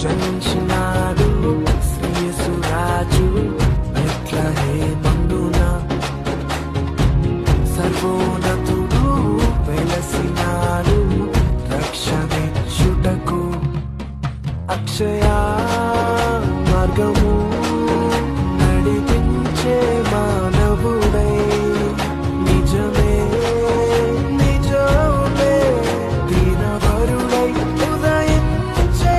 జన్మించినాడు శ్రీయేసురాజు బెత్లెహేమందున సర్వోన్నతుడు వెలసినాడు రక్షణిచ్చుటకు అక్షయ మార్గము నడిపించే మానవుడై నిజమే నిజమే దీనవరుడై ఉదయించే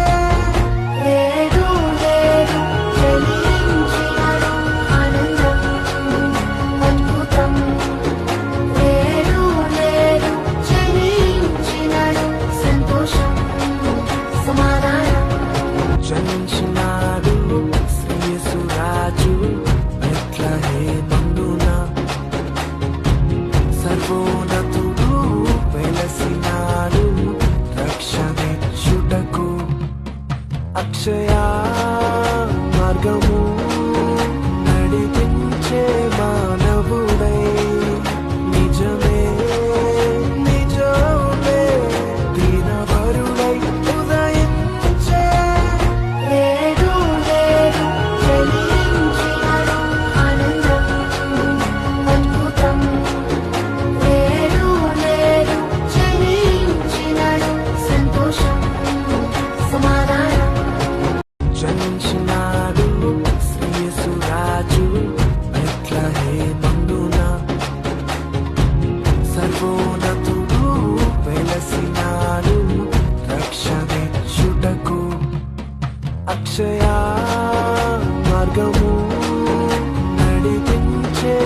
లేడు లేడు చెలించినాడు ఆనందం అద్భుతం లేడు లేడు చెలించినాడు సంతోషం సమాధానం జన్మించినాడు శ్రీయేసురాజు బెత్లెహేమందున సర్వోన్నతుడు వెలసినాడు రక్షణిచ్చుటకు అక్షయ మార్గము నడిపించే మానవుడై నిజమే నిజమే దీనవరుడై ఉదయించే లేడు లేడు చెలించినాడు ఆనందం అద్భుతం లేడు లేడు చెలించినాడు సంతోషం సమాధానం జన్మించినాడు శ్రీయేసురాజు బెత్లెహేమందున సర్వోన్నతుడు వెలసినాడు రక్షణిచ్చుటకు అక్షయ మార్గము నడిపించే